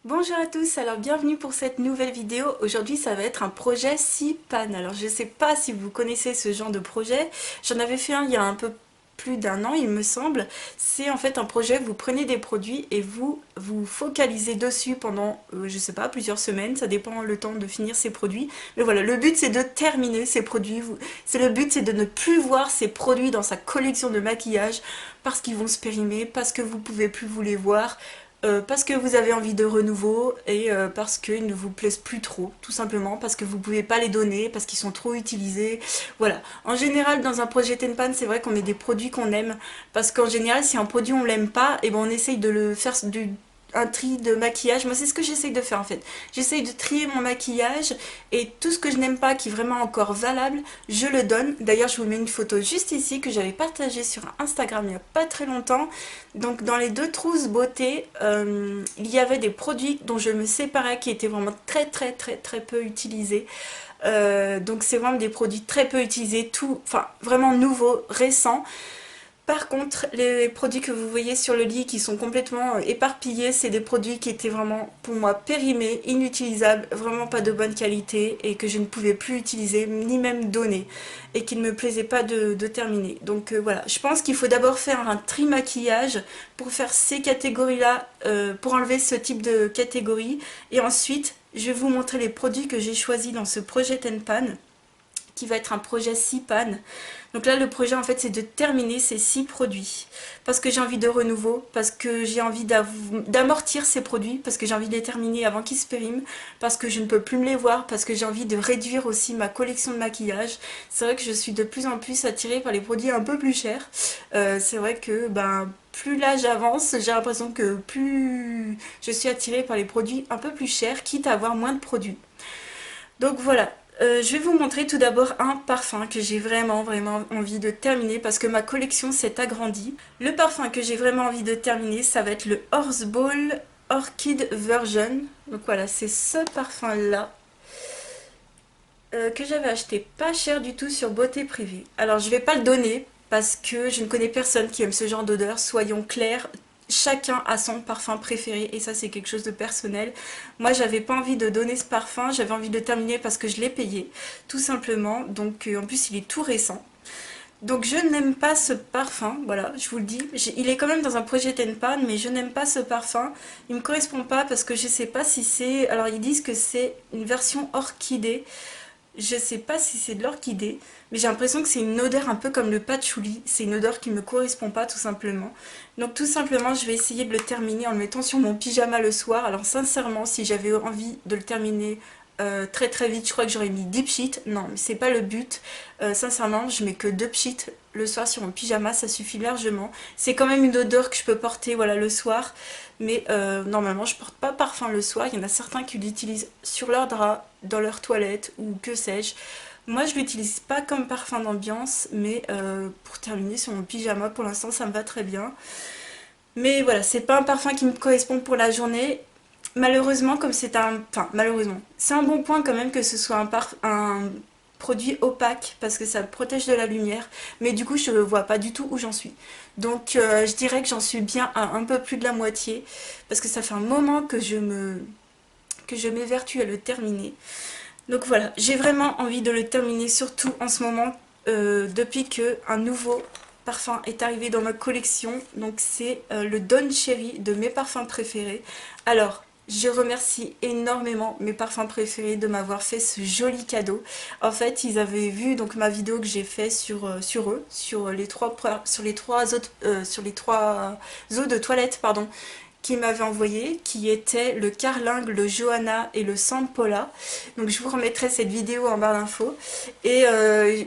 Bonjour à tous, alors bienvenue pour cette nouvelle vidéo. Aujourd'hui ça va être un projet 6 pannes. Alors je sais pas si vous connaissez ce genre de projet, j'en avais fait un il y a un peu plus d'un an il me semble. C'est en fait un projet, vous prenez des produits et vous vous focalisez dessus pendant, je sais pas, plusieurs semaines, ça dépend le temps de finir ces produits. Mais voilà, le but c'est de terminer ces produits, le but c'est de ne plus voir ces produits dans sa collection de maquillage parce qu'ils vont se périmer, parce que vous pouvez plus vous les voir. Parce que vous avez envie de renouveau et parce qu'ils ne vous plaisent plus trop, tout simplement parce que vous pouvez pas les donner, parce qu'ils sont trop utilisés. Voilà. En général, dans un projet Tenpan, c'est vrai qu'on met des produits qu'on aime, parce qu'en général, si un produit on l'aime pas, et ben on essaye de le faire un tri de maquillage. Moi c'est ce que j'essaye de faire en fait, j'essaye de trier mon maquillage et tout ce que je n'aime pas qui est vraiment encore valable je le donne. D'ailleurs je vous mets une photo juste ici que j'avais partagée sur Instagram il n'y a pas très longtemps. Donc dans les deux trousses beauté il y avait des produits dont je me séparais qui étaient vraiment très peu utilisés. Donc c'est vraiment des produits très peu utilisés, tout, enfin vraiment nouveaux, récents. Par contre, les produits que vous voyez sur le lit qui sont complètement éparpillés, c'est des produits qui étaient vraiment pour moi périmés, inutilisables, vraiment pas de bonne qualité et que je ne pouvais plus utiliser ni même donner et qui ne me plaisait pas de terminer. Donc voilà, je pense qu'il faut d'abord faire un tri maquillage pour faire ces catégories-là, pour enlever ce type de catégorie et ensuite je vais vous montrer les produits que j'ai choisis dans ce projet Tenpan qui va être un projet 6 pannes. Donc là le projet en fait c'est de terminer ces 6 produits parce que j'ai envie de renouveau, parce que j'ai envie d'amortir ces produits, parce que j'ai envie de les terminer avant qu'ils se périment, parce que je ne peux plus me les voir, parce que j'ai envie de réduire aussi ma collection de maquillage. C'est vrai que je suis de plus en plus attirée par les produits un peu plus chers. C'est vrai que plus l'âge avance, j'ai l'impression que plus je suis attirée par les produits un peu plus chers, quitte à avoir moins de produits. Donc voilà, je vais vous montrer tout d'abord un parfum que j'ai vraiment envie de terminer parce que ma collection s'est agrandie. Le parfum que j'ai vraiment envie de terminer, ça va être le Horseball Orchid Version. Donc voilà, c'est ce parfum là que j'avais acheté pas cher du tout sur Beauté Privée. Alors je vais pas le donner parce que je ne connais personne qui aime ce genre d'odeur, soyons clairs. Chacun a son parfum préféré et ça c'est quelque chose de personnel. Moi j'avais pas envie de donner ce parfum, j'avais envie de le terminer parce que je l'ai payé, tout simplement. Donc en plus il est tout récent. Donc je n'aime pas ce parfum, voilà, je vous le dis. Il est quand même dans un projet Tenpan, mais je n'aime pas ce parfum. Il me correspond pas parce que je sais pas si c'est... Alors ils disent que c'est une version orchidée. Je sais pas si c'est de l'orchidée, mais j'ai l'impression que c'est une odeur un peu comme le patchouli. C'est une odeur qui me correspond pas tout simplement. Donc tout simplement, je vais essayer de le terminer en le mettant sur mon pyjama le soir. Alors sincèrement, si j'avais envie de le terminer très vite, je crois que j'aurais mis 10 pchits. Non, mais c'est pas le but. Sincèrement, je mets que 2 pchits le soir sur mon pyjama, ça suffit largement. C'est quand même une odeur que je peux porter voilà, le soir. Mais normalement, je porte pas parfum le soir. Il y en a certains qui l'utilisent sur leur drap, dans leur toilette ou que sais-je. Moi, je l'utilise pas comme parfum d'ambiance, mais pour terminer sur mon pyjama, pour l'instant, ça me va très bien. Mais voilà, c'est pas un parfum qui me correspond pour la journée. Malheureusement, comme c'est un... Enfin, malheureusement. C'est un bon point quand même que ce soit un produit opaque parce que ça protège de la lumière. Mais du coup, je ne vois pas du tout où j'en suis. Donc, je dirais que j'en suis bien à un peu plus de la moitié parce que ça fait un moment que je m'évertue à le terminer. Donc voilà, j'ai vraiment envie de le terminer, surtout en ce moment, depuis que un nouveau parfum est arrivé dans ma collection. Donc c'est le Don Cherry de mes parfums préférés. Alors, je remercie énormément mes parfums préférés de m'avoir fait ce joli cadeau. En fait, ils avaient vu donc ma vidéo que j'ai fait sur eux, sur les trois eaux de toilette, pardon, qui m'avait envoyé, qui était le Carlingue, le Johanna et le Sampola. Donc je vous remettrai cette vidéo en barre d'infos. Et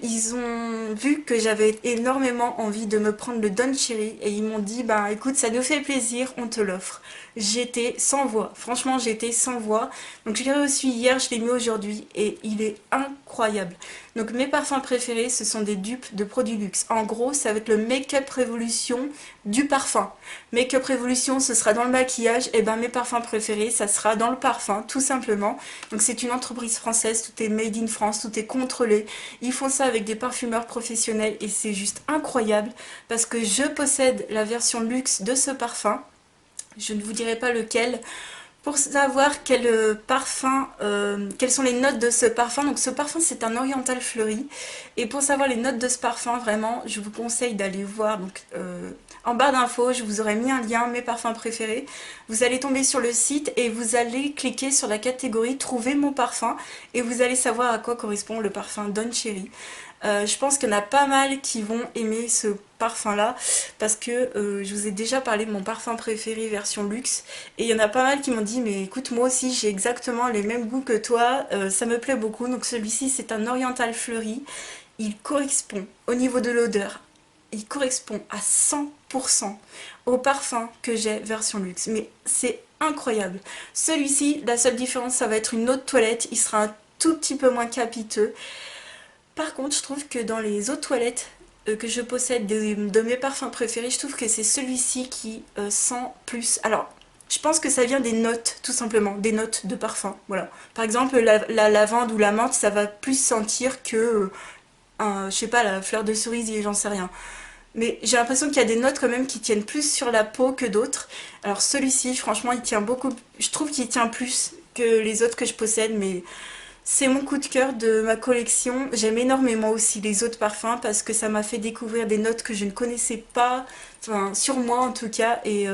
ils ont vu que j'avais énormément envie de me prendre le Don Cherry et ils m'ont dit bah écoute ça nous fait plaisir, on te l'offre. J'étais sans voix, franchement j'étais sans voix. Donc je l'ai reçu hier, je l'ai mis aujourd'hui et il est incroyable. Donc mes parfums préférés ce sont des dupes de produits luxe. En gros ça va être le Make-up Révolution du parfum. Make-up Révolution ce sera dans le maquillage, et ben mes parfums préférés ça sera dans le parfum tout simplement. Donc c'est une entreprise française, tout est made in France, tout est contrôlé. Ils font ça avec des parfumeurs professionnels et c'est juste incroyable parce que je possède la version luxe de ce parfum. Je ne vous dirai pas lequel Pour savoir quel parfum, quelles sont les notes de ce parfum, donc ce parfum c'est un oriental fleuri, et pour savoir les notes de ce parfum, vraiment, je vous conseille d'aller voir, donc en barre d'infos, je vous aurais mis un lien, mes parfums préférés, vous allez tomber sur le site et vous allez cliquer sur la catégorie trouver mon parfum, et vous allez savoir à quoi correspond le parfum Don Cherry. Je pense qu'il y en a pas mal qui vont aimer ce parfum là parce que je vous ai déjà parlé de mon parfum préféré version luxe et il y en a pas mal qui m'ont dit mais écoute moi aussi j'ai exactement les mêmes goûts que toi, ça me plaît beaucoup. Donc celui-ci c'est un oriental fleuri, il correspond au niveau de l'odeur, il correspond à 100% au parfum que j'ai version luxe, mais c'est incroyable. Celui-ci, la seule différence ça va être une eau de toilette, il sera un tout petit peu moins capiteux. Par contre, je trouve que dans les eaux de toilette que je possède de mes parfums préférés, je trouve que c'est celui-ci qui sent plus. Alors, je pense que ça vient des notes, tout simplement, des notes de parfum. Voilà. Par exemple, la lavande ou la menthe, ça va plus sentir que, je sais pas, la fleur de cerisier, j'en sais rien. Mais j'ai l'impression qu'il y a des notes quand même qui tiennent plus sur la peau que d'autres. Alors celui-ci, franchement, il tient beaucoup. Je trouve qu'il tient plus que les autres que je possède, mais c'est mon coup de cœur de ma collection. J'aime énormément aussi les autres parfums parce que ça m'a fait découvrir des notes que je ne connaissais pas, enfin sur moi en tout cas, et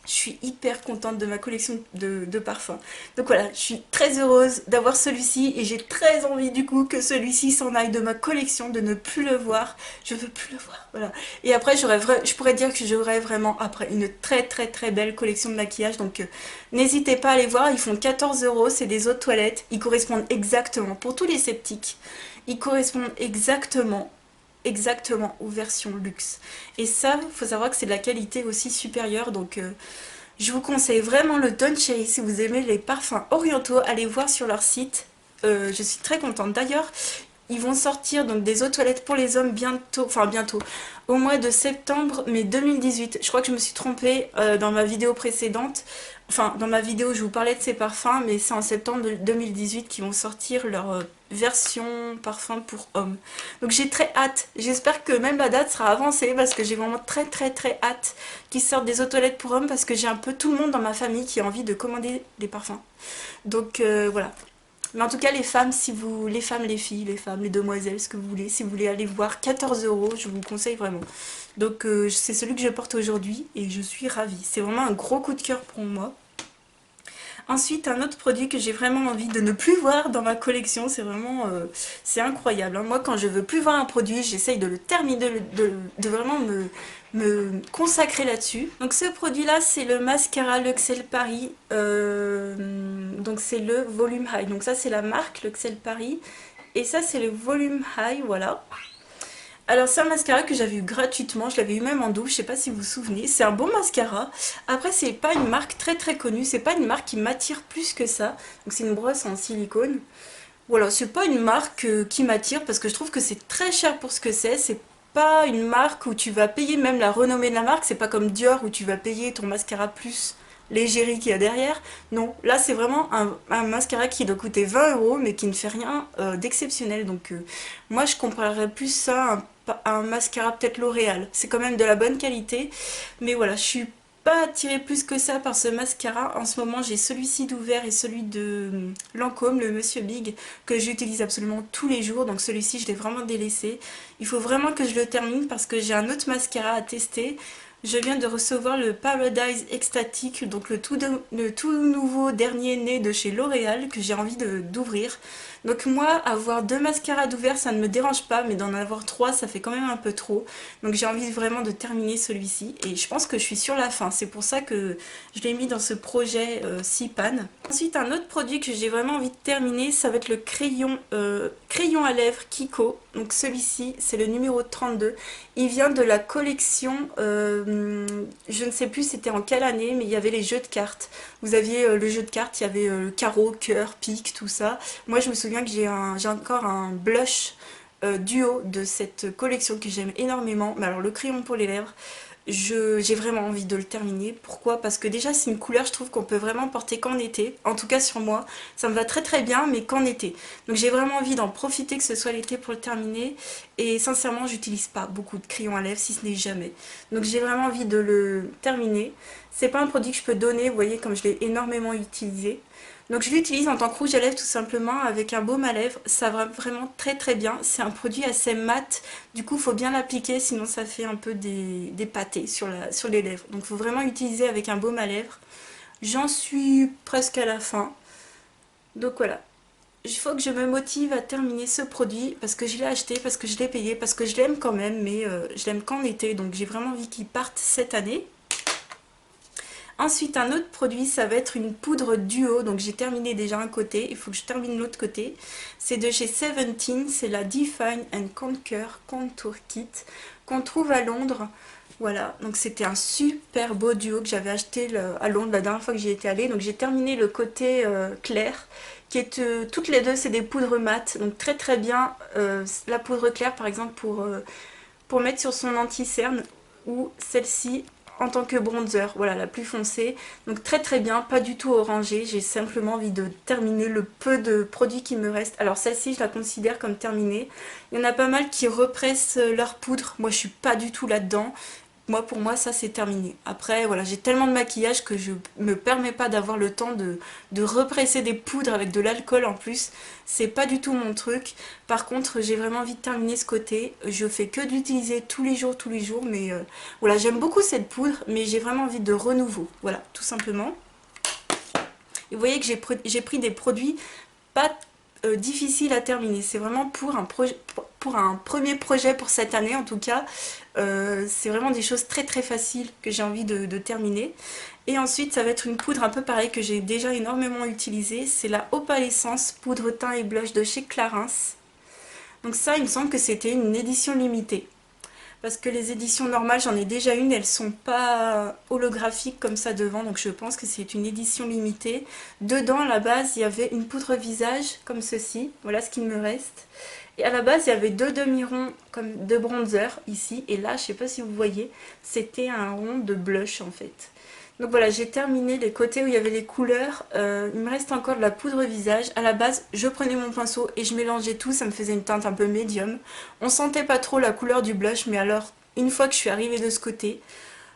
je suis hyper contente de ma collection de parfums. Donc voilà, je suis très heureuse d'avoir celui-ci et j'ai très envie du coup que celui-ci s'en aille de ma collection, de ne plus le voir. Je veux plus le voir, voilà. Et après, je pourrais dire que j'aurais vraiment après une très très très belle collection de maquillage. Donc n'hésitez pas à les voir, ils font 14 euros, c'est des eaux de toilette. Ils correspondent exactement, pour tous les sceptiques, ils correspondent exactement aux versions luxe. Et ça, il faut savoir que c'est de la qualité aussi supérieure, donc je vous conseille vraiment le Don Cherry. Si vous aimez les parfums orientaux, allez voir sur leur site. Je suis très contente. D'ailleurs, ils vont sortir donc des eaux de toilette pour les hommes bientôt, enfin bientôt, au mois de septembre, mais 2018. Je crois que je me suis trompée dans ma vidéo précédente. Enfin, dans ma vidéo, je vous parlais de ces parfums, mais c'est en septembre 2018 qu'ils vont sortir leur version parfum pour hommes. Donc j'ai très hâte. J'espère que même la date sera avancée parce que j'ai vraiment très très très hâte qu'ils sortent des eaux de toilette pour hommes parce que j'ai un peu tout le monde dans ma famille qui a envie de commander des parfums. Donc voilà. Mais en tout cas, les femmes, si vous, les femmes, les filles, les femmes, les demoiselles, ce que vous voulez, si vous voulez aller voir 14 euros, je vous le conseille vraiment. Donc c'est celui que je porte aujourd'hui et je suis ravie. C'est vraiment un gros coup de cœur pour moi. Ensuite, un autre produit que j'ai vraiment envie de ne plus voir dans ma collection, c'est vraiment, c'est incroyable, hein. Moi, quand je veux plus voir un produit, j'essaye de le terminer, de vraiment me consacrer là-dessus. Donc ce produit-là, c'est le mascara L'Occel Paris, donc c'est le Volume High. Donc ça, c'est la marque L'Occel Paris, et ça, c'est le Volume High, voilà. Alors c'est un mascara que j'avais eu gratuitement, je l'avais eu même en douche, je sais pas si vous vous souvenez. C'est un bon mascara. Après c'est pas une marque très très connue, c'est pas une marque qui m'attire plus que ça. Donc c'est une brosse en silicone. Voilà, c'est pas une marque qui m'attire parce que je trouve que c'est très cher pour ce que c'est. C'est pas une marque où tu vas payer même la renommée de la marque, c'est pas comme Dior où tu vas payer ton mascara plus l'égérie qu'il y a derrière. Non, là c'est vraiment un mascara qui doit coûter 20 euros mais qui ne fait rien d'exceptionnel. Donc moi je comparerais plus ça à un mascara peut-être L'Oréal. C'est quand même de la bonne qualité, mais voilà, je suis pas attirée plus que ça par ce mascara. En ce moment j'ai celui-ci d'ouvert et celui de Lancôme, le Monsieur Big, que j'utilise absolument tous les jours. Donc celui-ci je l'ai vraiment délaissé. Il faut vraiment que je le termine parce que j'ai un autre mascara à tester. Je viens de recevoir le Paradise Ecstatic, donc le tout nouveau dernier né de chez L'Oréal que j'ai envie d'ouvrir. Donc moi, avoir 2 mascaras d'ouvert, ça ne me dérange pas, mais d'en avoir 3, ça fait quand même un peu trop. Donc j'ai envie vraiment de terminer celui-ci, et je pense que je suis sur la fin. C'est pour ça que je l'ai mis dans ce projet 6 pannes. Ensuite, un autre produit que j'ai vraiment envie de terminer, ça va être le crayon à lèvres Kiko. Donc celui-ci, c'est le numéro 32. Il vient de la collection, je ne sais plus c'était en quelle année, mais il y avait les jeux de cartes. Vous aviez le jeu de cartes, il y avait le carreau, cœur, pique, tout ça. Moi je me souviens que j'ai encore un blush duo de cette collection que j'aime énormément. Mais alors le crayon pour les lèvres, J'ai vraiment envie de le terminer. Pourquoi? Parce que déjà c'est une couleur, je trouve qu'on peut vraiment porter qu'en été. En tout cas sur moi, ça me va très très bien, mais qu'en été. Donc j'ai vraiment envie d'en profiter, que ce soit l'été pour le terminer. Et sincèrement, j'utilise pas beaucoup de crayons à lèvres, si ce n'est jamais. Donc j'ai vraiment envie de le terminer. C'est pas un produit que je peux donner, vous voyez comme je l'ai énormément utilisé. Donc je l'utilise en tant que rouge à lèvres tout simplement avec un baume à lèvres. Ça va vraiment très très bien. C'est un produit assez mat. Du coup, il faut bien l'appliquer, sinon ça fait un peu des pâtés sur les lèvres. Donc il faut vraiment l'utiliser avec un baume à lèvres. J'en suis presque à la fin. Donc voilà. Il faut que je me motive à terminer ce produit parce que je l'ai acheté, parce que je l'ai payé, parce que je l'aime quand même, mais je l'aime qu'en été. Donc j'ai vraiment envie qu'il parte cette année. Ensuite, un autre produit, ça va être une poudre duo. Donc j'ai terminé déjà un côté, il faut que je termine l'autre côté. C'est de chez Seventeen, c'est la Define and Conquer Contour Kit qu'on trouve à Londres. Voilà, donc c'était un super beau duo que j'avais acheté à Londres la dernière fois que j'y étais allée. Donc j'ai terminé le côté clair, qui est toutes les deux, c'est des poudres mat. Donc très très bien, la poudre claire par exemple pour mettre sur son anti-cerne, ou celle-ci en tant que bronzer, voilà la plus foncée. Donc très très bien, pas du tout orangé, j'ai simplement envie de terminer le peu de produits qui me restent. Alors celle-ci je la considère comme terminée. Il y en a pas mal qui repressent leur poudre, moi je suis pas du tout là-dedans. Moi, pour moi, ça c'est terminé. Après, voilà, j'ai tellement de maquillage que je me permets pas d'avoir le temps de represser des poudres avec de l'alcool en plus. C'est pas du tout mon truc. Par contre, j'ai vraiment envie de terminer ce côté. Je fais que d'utiliser tous les jours. Mais voilà, j'aime beaucoup cette poudre, mais j'ai vraiment envie de renouveau. Voilà, tout simplement. Et vous voyez que j'ai pris des produits pas difficiles à terminer. C'est vraiment pour un premier projet pour cette année en tout cas. C'est vraiment des choses très très faciles que j'ai envie de terminer. Et ensuite ça va être une poudre un peu pareille que j'ai déjà énormément utilisée. C'est la Opalescence poudre teint et blush de chez Clarins. Donc ça, il me semble que c'était une édition limitée. Parce que les éditions normales, j'en ai déjà une, elles sont pas holographiques comme ça devant, donc je pense que c'est une édition limitée. Dedans, à la base, il y avait une poudre visage comme ceci, voilà ce qu'il me reste. Et à la base, il y avait deux demi-ronds comme de bronzer ici, et là, je sais pas si vous voyez, c'était un rond de blush en fait. Donc voilà, j'ai terminé les côtés où il y avait les couleurs. Il me reste encore de la poudre visage. À la base, je prenais mon pinceau et je mélangeais tout. Ça me faisait une teinte un peu médium. On sentait pas trop la couleur du blush, mais alors, une fois que je suis arrivée de ce côté,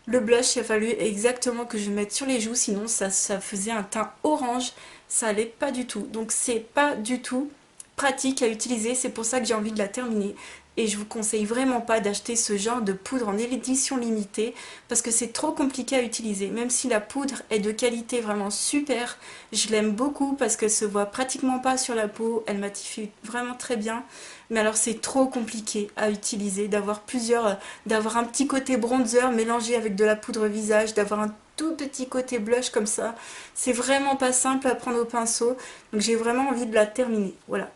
le blush, il a fallu exactement que je mette sur les joues. Sinon, ça faisait un teint orange. Ça allait pas du tout. Donc c'est pas du tout pratique à utiliser. C'est pour ça que j'ai envie de la terminer. Et je vous conseille vraiment pas d'acheter ce genre de poudre en édition limitée parce que c'est trop compliqué à utiliser. Même si la poudre est de qualité vraiment super, je l'aime beaucoup parce qu'elle se voit pratiquement pas sur la peau, elle matifie vraiment très bien. Mais alors c'est trop compliqué à utiliser, d'avoir d'avoir un petit côté bronzer mélangé avec de la poudre visage, d'avoir un tout petit côté blush comme ça. C'est vraiment pas simple à prendre au pinceau, donc j'ai vraiment envie de la terminer. Voilà.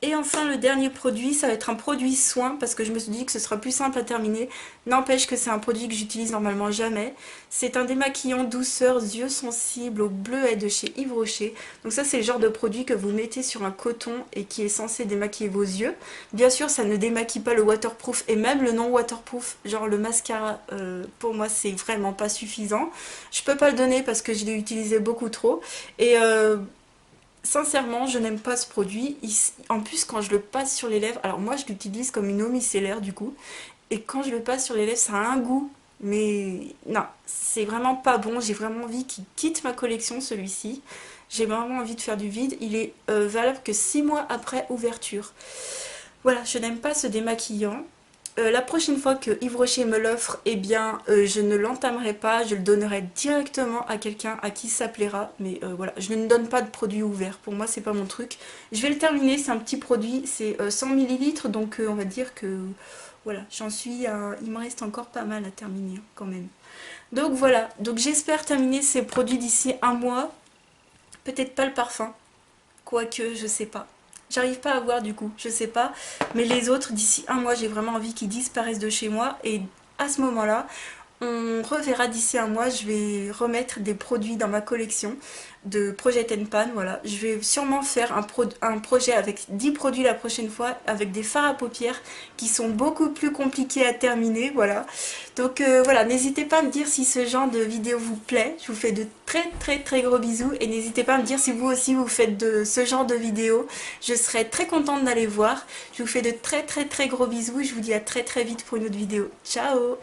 Et enfin le dernier produit, ça va être un produit soin parce que je me suis dit que ce sera plus simple à terminer. N'empêche que c'est un produit que j'utilise normalement jamais. C'est un démaquillant douceur yeux sensibles au bleuet de chez Yves Rocher. Donc ça c'est le genre de produit que vous mettez sur un coton et qui est censé démaquiller vos yeux. Bien sûr ça ne démaquille pas le waterproof et même le non waterproof, genre le mascara, pour moi c'est vraiment pas suffisant. Je peux pas le donner parce que je l'ai utilisé beaucoup trop. Et sincèrement, je n'aime pas ce produit. En plus, quand je le passe sur les lèvres, alors moi je l'utilise comme une eau micellaire du coup, et quand je le passe sur les lèvres, ça a un goût, mais non, c'est vraiment pas bon. J'ai vraiment envie qu'il quitte ma collection celui-ci. J'ai vraiment envie de faire du vide. Il est valable que 6 mois après ouverture. Voilà, je n'aime pas ce démaquillant. La prochaine fois que Yves Rocher me l'offre, eh bien, je ne l'entamerai pas, je le donnerai directement à quelqu'un à qui ça plaira. Mais voilà, je ne donne pas de produit ouvert, pour moi c'est pas mon truc. Je vais le terminer, c'est un petit produit, c'est 100 ml, donc on va dire que voilà, j'en suis il me reste encore pas mal à terminer hein, quand même. Donc voilà, donc j'espère terminer ces produits d'ici un mois. Peut-être pas le parfum, quoique je sais pas. J'arrive pas à voir du coup, je sais pas. Mais les autres, d'ici un mois, j'ai vraiment envie qu'ils disparaissent de chez moi. Et à ce moment-là, on reverra d'ici un mois, je vais remettre des produits dans ma collection de Projet Pan, voilà. Je vais sûrement faire un projet avec 10 produits la prochaine fois, avec des fards à paupières qui sont beaucoup plus compliqués à terminer, voilà. Donc voilà, n'hésitez pas à me dire si ce genre de vidéo vous plaît. Je vous fais de très gros bisous et n'hésitez pas à me dire si vous aussi vous faites de ce genre de vidéos. Je serai très contente d'aller voir. Je vous fais de très gros bisous et je vous dis à très vite pour une autre vidéo. Ciao!